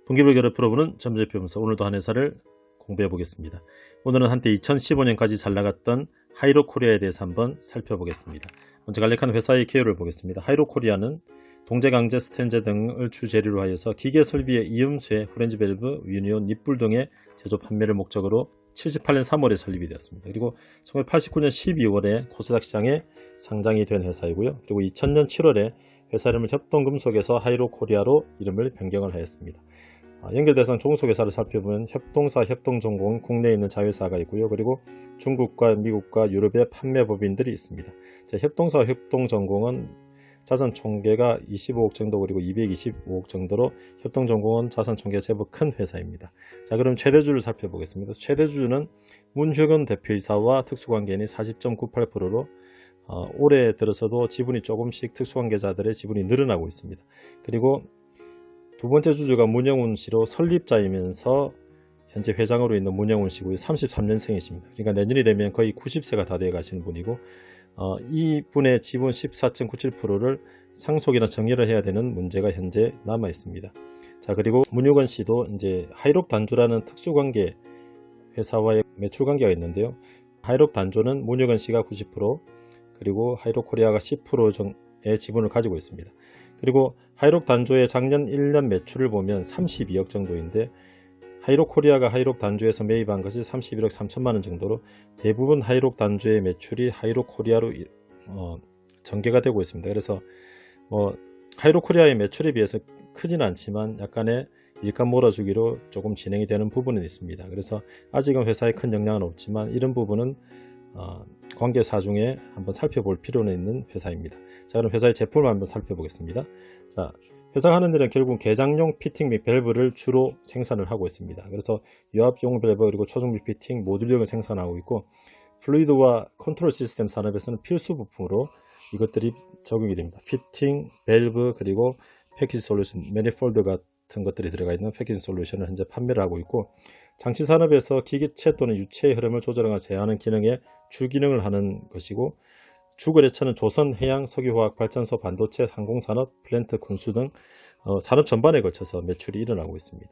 분기별 결합 풀어보는 점재표 분석. 오늘도 한 회사를 공부해 보겠습니다. 오늘은 한때 2015년까지 잘 나갔던 하이로코리아에 대해서 한번 살펴보겠습니다. 먼저 간략한 회사의 개요를 보겠습니다. 하이로코리아는 동제, 강제, 스텐제 등을 주재료로 하여서 기계 설비의 이음쇠, 후렌지 밸브, 유니온, 닛불 등의 제조 판매를 목적으로 78년 3월에 설립이 되었습니다. 그리고 1989년 12월에 코스닥 시장에 상장이 된 회사이고요. 그리고 2000년 7월에 회사 이름을 협동금속에서 하이로코리아로 이름을 변경을 하였습니다. 연결 대상 종속회사를 살펴보면 협동사, 협동전공, 국내에 있는 자회사가 있고요. 그리고 중국과 미국과 유럽의 판매법인들이 있습니다. 협동사, 협동전공은 자산 총계가 25억 정도, 그리고 225억 정도로 협동전공은 자산 총계가 제법 큰 회사입니다. 자, 그럼 최대주를 살펴보겠습니다. 최대주주는 문효근 대표이사와 특수관계인이 40.98%로 올해 들어서도 지분이 조금씩 특수관계자들의 지분이 늘어나고 있습니다. 그리고 두 번째 주주가 문영훈 씨로 설립자이면서 현재 회장으로 있는 문영훈 씨고요. 33년생이십니다. 그러니까 내년이 되면 거의 90세가 다 되어 가시는 분이고, 이분의 지분 14.97%를 상속이나 정리를 해야 되는 문제가 현재 남아 있습니다. 자, 그리고 문유건 씨도 이제 하이록 단조라는 특수관계 회사와의 매출 관계가 있는데요. 하이록 단조는 문유건 씨가 90%, 그리고 하이록 코리아가 10%의 지분을 가지고 있습니다. 그리고 하이록 단조의 작년 1년 매출을 보면 32억 정도인데, 하이록 코리아가 하이록 단조에서 매입한 것이 31억 3천만 원 정도로 대부분 하이록 단조의 매출이 하이록 코리아로 전개가 되고 있습니다. 그래서 하이록 코리아의 매출에 비해서 크지는 않지만 약간의 일감 몰아주기로 조금 진행이 되는 부분은 있습니다. 그래서 아직은 회사에 큰 영향은 없지만 이런 부분은 관계사 중에 한번 살펴볼 필요는 있는 회사입니다. 자, 그럼 회사의 제품을 한번 살펴보겠습니다. 자, 회사가 하는 일은 결국 개장용 피팅 및 밸브를 주로 생산을 하고 있습니다. 그래서 유압용 밸브, 그리고 초정비 피팅, 모듈형을 생산하고 있고, 플루이드와 컨트롤 시스템 산업에서는 필수 부품으로 이것들이 적용이 됩니다. 피팅, 밸브, 그리고 패키지 솔루션, 매니폴드 같은 것들이 들어가 있는 패키지 솔루션을 현재 판매를 하고 있고, 장치 산업에서 기계체 또는 유체의 흐름을 조절하거나 제어하는 기능에 주기능을 하는 것이고, 주거래처는 조선, 해양, 석유화학, 발전소, 반도체, 항공산업, 플랜트, 군수 등 산업 전반에 걸쳐서 매출이 일어나고 있습니다.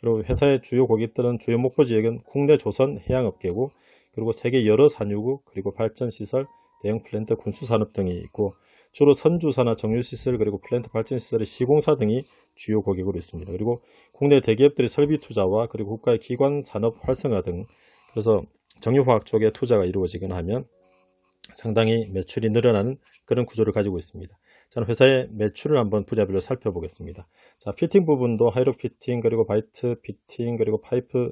그리고 회사의 주요 고객들은 주요 목표 지역은 국내 조선, 해양업계고, 그리고 세계 여러 산유국, 그리고 발전시설, 대형 플랜트, 군수산업 등이 있고, 주로 선주사나 정유시설, 그리고 플랜트 발전시설의 시공사 등이 주요 고객으로 있습니다. 그리고 국내 대기업들의 설비 투자와 그리고 국가의 기관 산업 활성화 등, 그래서 정유화학 쪽에 투자가 이루어지거나 하면 상당히 매출이 늘어나는 그런 구조를 가지고 있습니다. 저는 회사의 매출을 한번 분야별로 살펴보겠습니다. 자, 피팅 부분도 하이록 피팅, 그리고 바이트 피팅, 그리고 파이프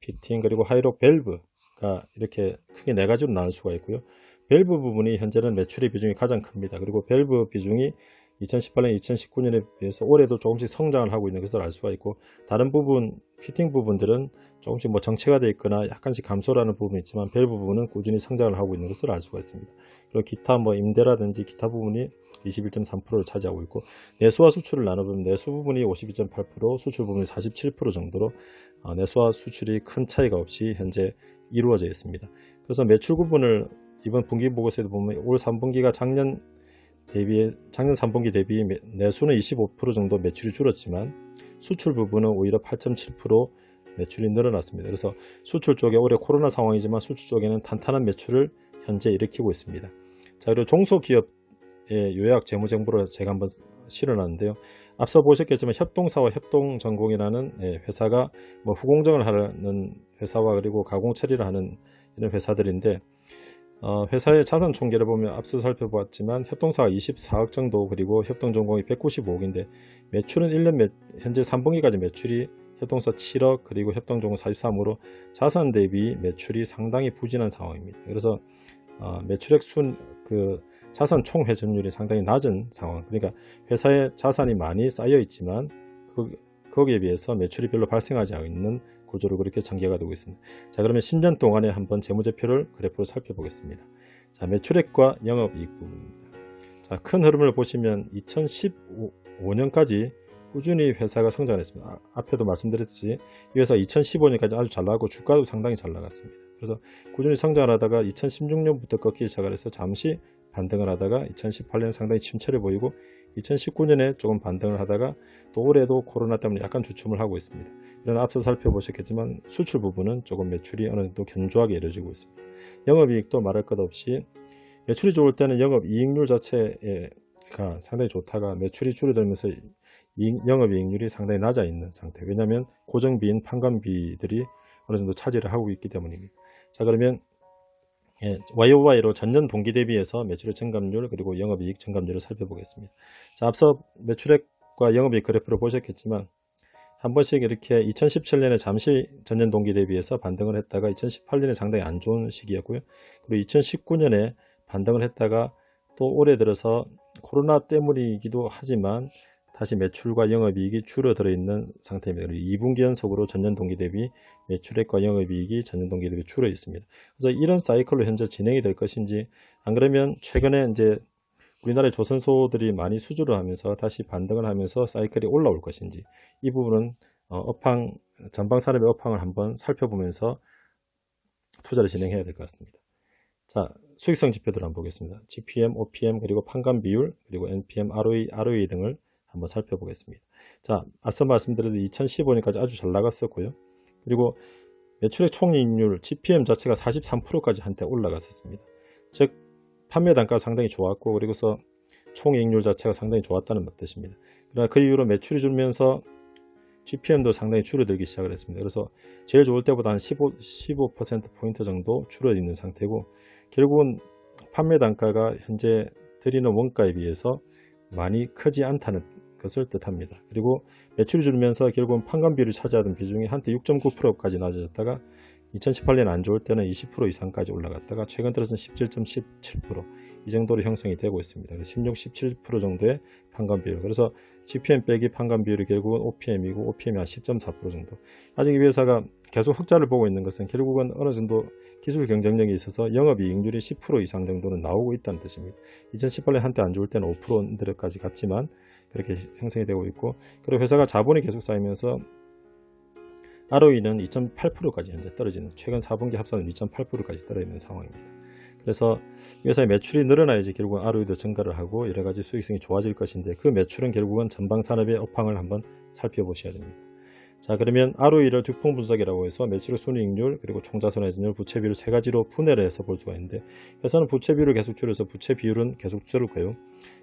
피팅, 그리고 하이록 밸브가 이렇게 크게 네 가지로 나눌 수가 있고요. 밸브 부분이 현재는 매출의 비중이 가장 큽니다. 그리고 밸브 비중이 2018년, 2019년에 비해서 올해도 조금씩 성장을 하고 있는 것을 알 수가 있고, 다른 부분, 피팅 부분들은 조금씩 정체가 되어 있거나 약간씩 감소라는 부분이 있지만 밸브 부분은 꾸준히 성장을 하고 있는 것을 알 수가 있습니다. 그리고 기타 임대라든지 기타 부분이 21.3%를 차지하고 있고, 내수와 수출을 나눠보면 내수 부분이 52.8%, 수출 부분이 47% 정도로 내수와 수출이 큰 차이가 없이 현재 이루어져 있습니다. 그래서 매출 부분을 이번 분기 보고서에도 보면 올 3분기가 작년 3분기 대비 내수는 25% 정도 매출이 줄었지만 수출 부분은 오히려 8.7% 매출이 늘어났습니다. 그래서 수출 쪽에 올해 코로나 상황이지만 수출 쪽에는 탄탄한 매출을 현재 일으키고 있습니다. 자, 그리고 종소기업의 요약 재무정보를 제가 한번 실어놨는데요. 앞서 보셨겠지만 협동사와 협동전공이라는 회사가 후공정을 하는 회사와 그리고 가공 처리를 하는 이런 회사들인데, 회사의 자산 총계를 보면 앞서 살펴보았지만 협동사가 24억 정도, 그리고 협동전공이 195억인데 매출은 1년 현재 3분기까지 매출이 협동사 7억, 그리고 협동전공 43억으로 자산 대비 매출이 상당히 부진한 상황입니다. 그래서 매출액 자산 총 회전율이 상당히 낮은 상황, 그러니까 회사의 자산이 많이 쌓여 있지만 거기에 비해서 매출이 별로 발생하지 않는 구조로 그렇게 전개가 되고 있습니다. 자, 그러면 10년 동안에 한번 재무제표를 그래프로 살펴보겠습니다. 자, 매출액과 영업이익 부분입니다. 자, 큰 흐름을 보시면 2015년까지 꾸준히 회사가 성장했습니다. 앞에도 말씀드렸듯이 이 회사 2015년까지 아주 잘 나가고 주가도 상당히 잘 나갔습니다. 그래서 꾸준히 성장을 하다가 2016년부터 꺾이기 시작을 해서 잠시 반등을 하다가 2018년 상당히 침체를 보이고 2019년에 조금 반등을 하다가 또 올해도 코로나 때문에 약간 주춤을 하고 있습니다. 이런 앞서 살펴보셨겠지만 수출 부분은 조금 매출이 어느 정도 견조하게 이루어지고 있습니다. 영업이익도 말할 것 없이 매출이 좋을 때는 영업이익률 자체가 상당히 좋다가 매출이 줄어들면서 영업이익률이 상당히 낮아 있는 상태. 왜냐하면 고정비인 판관비들이 어느 정도 차지를 하고 있기 때문입니다. 자, 그러면 YOY로 전년 동기 대비해서 매출의 증감률 그리고 영업이익 증감률을 살펴보겠습니다. 자, 앞서 매출액과 영업이익 그래프를 보셨겠지만 한 번씩 이렇게 2017년에 잠시 전년 동기 대비해서 반등을 했다가 2018년에 상당히 안 좋은 시기였고요. 그리고 2019년에 반등을 했다가 또 올해 들어서 코로나 때문이기도 하지만 다시 매출과 영업이익이 줄어들어 있는 상태입니다. 그리고 2분기 연속으로 전년 동기 대비 매출액과 영업이익이 전년 동기 대비 줄어 있습니다. 그래서 이런 사이클로 현재 진행이 될 것인지, 안 그러면 최근에 이제 우리나라의 조선소들이 많이 수주를 하면서 다시 반등을 하면서 사이클이 올라올 것인지, 이 부분은 전방산업의 업황을 한번 살펴보면서 투자를 진행해야 될 것 같습니다. 자, 수익성 지표들을 한번 보겠습니다. GPM, OPM, 그리고 판관 비율, 그리고 NPM, ROE 등을 한번 살펴보겠습니다. 자, 앞서 말씀드린 2015년까지 아주 잘 나갔었고요. 그리고 매출액 총이익률 GPM 자체가 43%까지 한때 올라갔었습니다. 즉 판매 단가가 상당히 좋았고, 그리고서 총이익률 자체가 상당히 좋았다는 뜻입니다. 그러나 그 이후로 매출이 줄면서 GPM도 상당히 줄어들기 시작을 했습니다. 그래서 제일 좋을 때보다 한 15% 정도 줄어있는 상태고, 결국은 판매 단가가 현재 드리는 원가에 비해서 많이 크지 않다는 것을 뜻합니다. 그리고 매출이 줄면서 결국은 판관비를 차지하던 비중이 한때 6.9%까지 낮아졌다가 2018년 안 좋을 때는 20% 이상까지 올라갔다가 최근 들어서는 17.17% 이 정도로 형성이 되고 있습니다. 16, 17% 정도의 판관 비율. 그래서 GPM 빼기 판관 비율이 결국은 OPM이고, OPM이 한 10.4% 정도. 아직 이 회사가 계속 흑자를 보고 있는 것은 결국은 어느 정도 기술 경쟁력이 있어서 영업이익률이 10% 이상 정도는 나오고 있다는 뜻입니다. 2018년 한때 안 좋을 때는 5%까지 갔지만 그렇게 형성이 되고 있고, 그리고 회사가 자본이 계속 쌓이면서 ROE는 2.8%까지 현재 떨어지는, 최근 4분기 합산은 2.8%까지 떨어지는 상황입니다. 그래서 이 회사의 매출이 늘어나야지 결국은 ROE도 증가를 하고 여러가지 수익성이 좋아질 것인데, 그 매출은 결국은 전방산업의 업황을 한번 살펴보셔야 됩니다. 자, 그러면 ROE를 듀퐁 분석이라고 해서 매출 순이익률 그리고 총자산회전율, 부채 비율 세 가지로 분해를 해서 볼 수가 있는데, 회사는 부채 비율을 계속 줄여서 부채 비율은 계속 줄고요.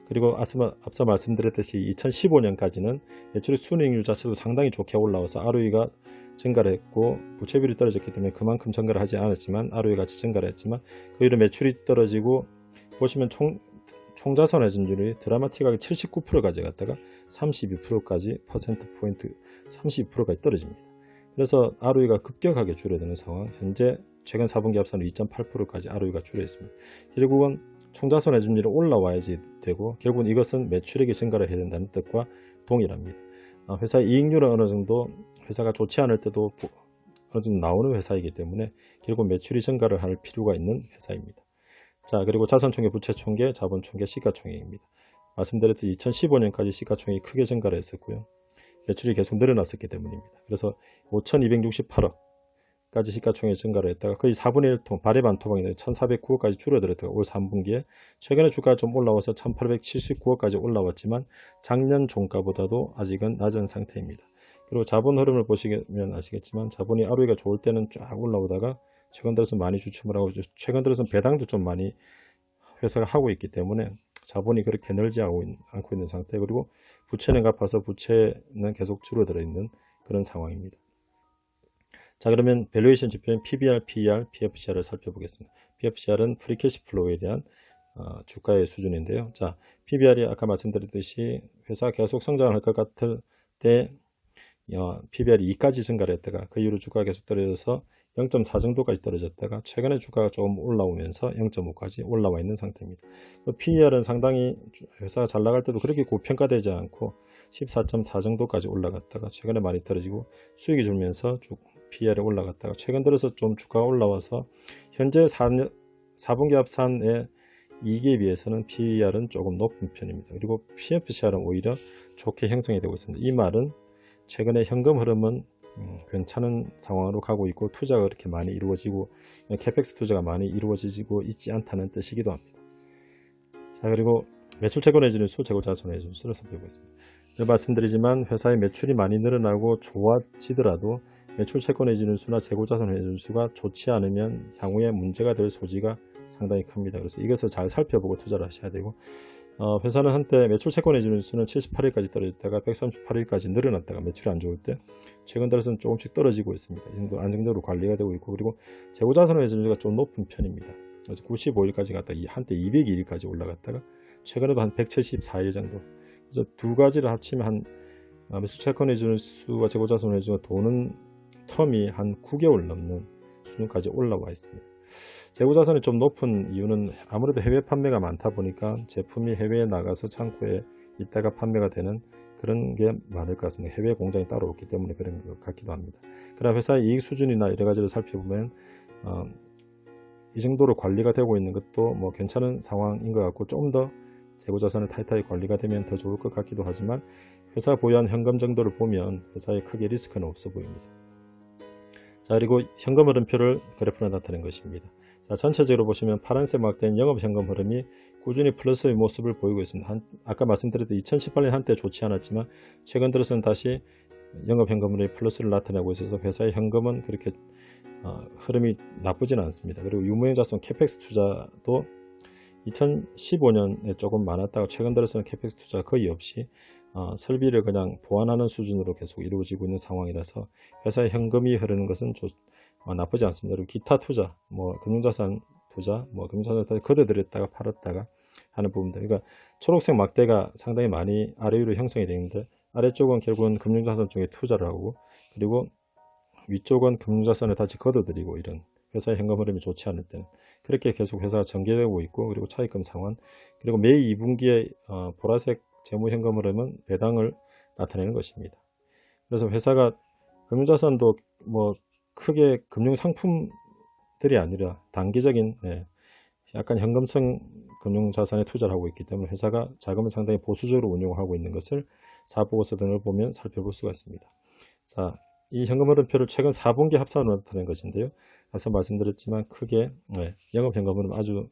그리고 앞서 말씀드렸듯이 2015년까지는 매출의 순이익률 자체도 상당히 좋게 올라와서 ROE가 증가를 했고, 부채 비율이 떨어졌기 때문에 그만큼 증가를 하지 않았지만 ROE가 같이 증가를 했지만, 그 이후로 매출이 떨어지고 보시면 총자산회전율이 드라마틱하게 79%까지 갔다가 32%까지 퍼센트포인트 32%까지 떨어집니다. 그래서 ROE가 급격하게 줄어드는 상황, 현재 최근 4분기 합산은 2.8%까지 ROE가 줄어 있습니다. 결국은 총자산회전율이 올라와야지 되고, 결국은 이것은 매출액이 증가를 해야 된다는 뜻과 동일합니다. 회사의 이익률은 어느 정도 회사가 좋지 않을 때도 어느 정도 나오는 회사이기 때문에 결국 매출이 증가를 할 필요가 있는 회사입니다. 자, 그리고 자산총계, 부채총계, 자본총계, 시가총액입니다. 말씀드렸듯이 2015년까지 시가총액이 크게 증가를 했었고요. 매출이 계속 늘어났었기 때문입니다. 그래서 5,268억까지 시가총액이 증가를 했다가 거의 4분의 1통, 발의 반토막인데 1,409억까지 줄어들었다가 올 3분기에 최근에 주가가 좀 올라와서 1,879억까지 올라왔지만 작년 종가보다도 아직은 낮은 상태입니다. 그리고 자본 흐름을 보시면 아시겠지만 자본이 ROE가 좋을 때는 쫙 올라오다가 최근 들어서 많이 주춤을 하고, 최근 들어서는 배당도 좀 많이 회사가 하고 있기 때문에 자본이 그렇게 늘지 않고 있는 상태, 그리고 부채는 갚아서 부채는 계속 줄어들어 있는 그런 상황입니다. 자, 그러면 밸류에이션 지표인 PBR, PER, PFCR을 살펴보겠습니다. PFCR은 프리캐시 플로우에 대한 주가의 수준인데요. 자, PBR이 아까 말씀드렸듯이 회사가 계속 성장을 할 것 같을 때 PBR이 2까지 증가를 했다가 그 이후로 주가가 계속 떨어져서 0.4 정도까지 떨어졌다가 최근에 주가가 조금 올라오면서 0.5까지 올라와 있는 상태입니다. PER은 상당히 회사가 잘 나갈 때도 그렇게 고평가되지 않고 14.4 정도까지 올라갔다가 최근에 많이 떨어지고 수익이 줄면서 쭉 PER이 올라갔다가 최근 들어서 좀 주가가 올라와서 현재 4분기 합산의 이익에 비해서는 PER은 조금 높은 편입니다. 그리고 PFCR은 오히려 좋게 형성이 되고 있습니다. 이 말은 최근에 현금 흐름은 괜찮은 상황으로 가고 있고 투자가 그렇게 많이 이루어지고 캐펙스 투자가 많이 이루어지고 있지 않다는 뜻이기도 합니다. 자, 그리고 매출 채권 해지는 수, 재고 자손 해지는 수를 살펴보겠습니다. 늘 말씀드리지만 회사의 매출이 많이 늘어나고 좋아지더라도 매출 채권 해지는 수나 재고 자손 해지는 수가 좋지 않으면 향후에 문제가 될 소지가 상당히 큽니다. 그래서 이것을 잘 살펴보고 투자를 하셔야 되고, 회사는 한때 매출 채권 해지는 수는 78일까지 떨어졌다가 138일까지 늘어났다가 매출이 안 좋을 때 최근 들어서는 조금씩 떨어지고 있습니다. 이 정도 안정적으로 관리가 되고 있고, 그리고 재고 자손 해지는 수가 좀 높은 편입니다. 그래서 95일까지 갔다가 한때 202일까지 올라갔다가 최근에도 한 174일 정도. 그래서 두 가지를 합치면 한 매출 채권 해지는 수와 재고 자손 해지는 수가 도는 텀이 한 9개월 넘는 수준까지 올라와 있습니다. 재고 자산이 좀 높은 이유는 아무래도 해외 판매가 많다 보니까 제품이 해외에 나가서 창고에 있다가 판매가 되는 그런 게 많을 것 같습니다. 해외 공장이 따로 없기 때문에 그런 것 같기도 합니다. 그러나 회사의 이익 수준이나 여러 가지를 살펴보면 이 정도로 관리가 되고 있는 것도 뭐 괜찮은 상황인 것 같고, 좀 더 재고 자산을 타이트하게 관리가 되면 더 좋을 것 같기도 하지만 회사 보유한 현금 정도를 보면 회사에 크게 리스크는 없어 보입니다. 자, 그리고 현금 흐름표를 그래프로 나타낸 것입니다. 자, 전체적으로 보시면 파란색 막대인 영업 현금 흐름이 꾸준히 플러스의 모습을 보이고 있습니다. 아까 말씀드렸듯이 2018년 한때 좋지 않았지만 최근 들어서는 다시 영업 현금 흐름이 플러스를 나타내고 있어서 회사의 현금은 그렇게 흐름이 나쁘지는 않습니다. 그리고 유무형 자산 캐펙스 투자도 2015년에 조금 많았다가 최근 들어서는 캐펙스 투자 거의 없이 설비를 그냥 보완하는 수준으로 계속 이루어지고 있는 상황이라서 회사의 현금이 흐르는 것은 나쁘지 않습니다. 그리고 기타 투자, 뭐 금융자산 투자, 뭐 금융자산을 걷어들였다가 팔았다가 하는 부분들. 그러니까 초록색 막대가 상당히 많이 아래 위로 형성이 되는데, 아래쪽은 결국은 금융자산 쪽에 투자를 하고, 그리고 위쪽은 금융자산을 다시 걷어들이고, 이런 회사의 현금 흐름이 좋지 않을 때는 그렇게 계속 회사가 전개되고 있고, 그리고 차입금 상환, 그리고 매 2분기에 보라색 재무 현금 흐름은 배당을 나타내는 것입니다. 그래서 회사가 금융자산도 뭐 크게 금융 상품들이 아니라 단기적인 약간 현금성 금융자산에 투자를 하고 있기 때문에 회사가 자금을 상당히 보수적으로 운용하고 있는 것을 사보고서 등을 보면 살펴볼 수가 있습니다. 자, 이 현금 흐름표를 최근 4분기 합산으로 나타낸 것인데요. 앞서 말씀드렸지만 크게 영업 현금 흐름 아주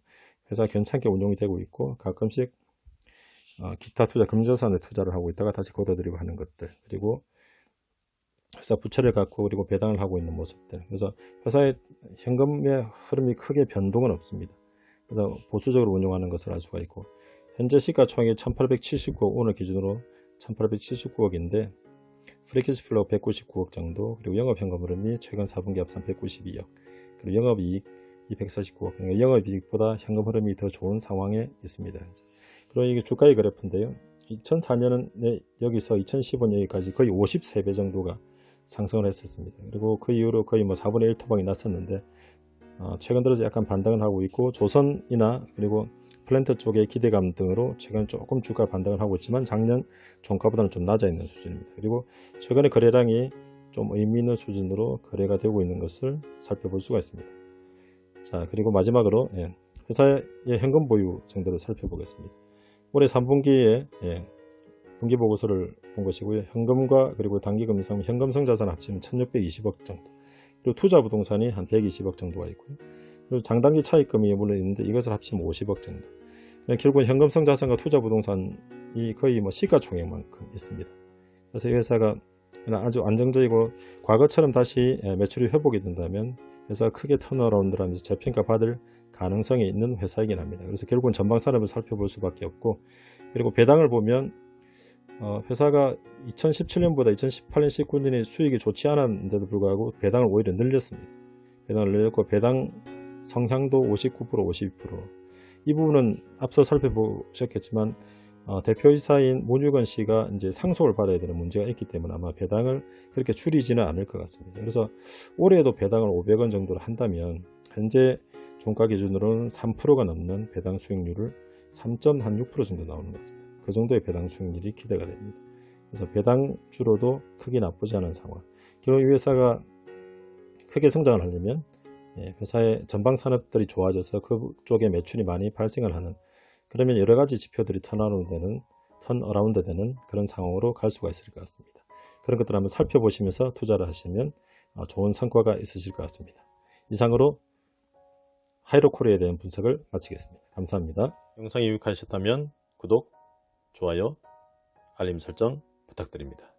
회사가 괜찮게 운용이 되고 있고, 가끔씩 기타 투자 금융자산에 투자를 하고 있다가 다시 걷어들이고 하는 것들, 그리고 회사 부채를 갖고 그리고 배당을 하고 있는 모습들. 그래서 회사의 현금의 흐름이 크게 변동은 없습니다. 그래서 보수적으로 운용하는 것을 알 수가 있고, 현재 시가총액이 1879억, 오늘 기준으로 1879억인데 프리캐시플로우 199억 정도, 그리고 영업 현금 흐름이 최근 4분기 합산 192억, 그리고 영업이익 249억. 그러니까 영업이익보다 현금 흐름이 더 좋은 상황에 있습니다. 그리고 이게 주가의 그래프인데요. 2004년에 여기서 2015년까지 거의 53배 정도가 상승을 했었습니다. 그리고 그 이후로 거의 뭐 4분의 1 토박이 났었는데 최근 들어서 약간 반등을 하고 있고, 조선이나 그리고 플랜트 쪽의 기대감 등으로 최근 조금 주가 반등을 하고 있지만 작년 종가보다는 좀 낮아 있는 수준입니다. 그리고 최근에 거래량이 좀 의미 있는 수준으로 거래가 되고 있는 것을 살펴볼 수가 있습니다. 자, 그리고 마지막으로 회사의 현금 보유 정도를 살펴보겠습니다. 올해 3분기에 분기보고서를 본 것이고요. 현금과 그리고 단기금융상 현금성 자산 합치면 1620억 정도, 그리고 투자 부동산이 한 120억 정도가 있고요. 그리고 장단기 차입금이 물론 있는데 이것을 합치면 50억 정도. 결국은 현금성 자산과 투자 부동산이 거의 뭐 시가총액만큼 있습니다. 그래서 이 회사가 아주 안정적이고 과거처럼 다시 매출이 회복이 된다면 회사가 크게 턴어라운드를 하면서 재평가 받을 가능성이 있는 회사이긴 합니다. 그래서 결국은 전방산업을 살펴볼 수밖에 없고, 그리고 배당을 보면 회사가 2017년보다 2018년, 19년에 수익이 좋지 않았는데도 불구하고 배당을 오히려 늘렸습니다. 배당을 늘렸고, 배당 성향도 59%, 52%. 이 부분은 앞서 살펴보셨겠지만 대표이사인 문유건 씨가 이제 상속을 받아야 되는 문제가 있기 때문에 아마 배당을 그렇게 줄이지는 않을 것 같습니다. 그래서 올해도 배당을 500원 정도로 한다면 현재 종가 기준으로는 3%가 넘는 배당 수익률을 3.6% 정도 나오는 것 같습니다. 그 정도의 배당 수익률이 기대가 됩니다. 그래서 배당주로도 크게 나쁘지 않은 상황. 결국 이 회사가 크게 성장을 하려면 회사의 전방 산업들이 좋아져서 그쪽에 매출이 많이 발생을 하는, 그러면 여러 가지 지표들이 턴어라운드 되는 그런 상황으로 갈 수가 있을 것 같습니다. 그런 것들을 한번 살펴보시면서 투자를 하시면 좋은 성과가 있으실 것 같습니다. 이상으로 하이로코리아에 대한 분석을 마치겠습니다. 감사합니다. 영상이 유익하셨다면 구독, 좋아요, 알림 설정 부탁드립니다.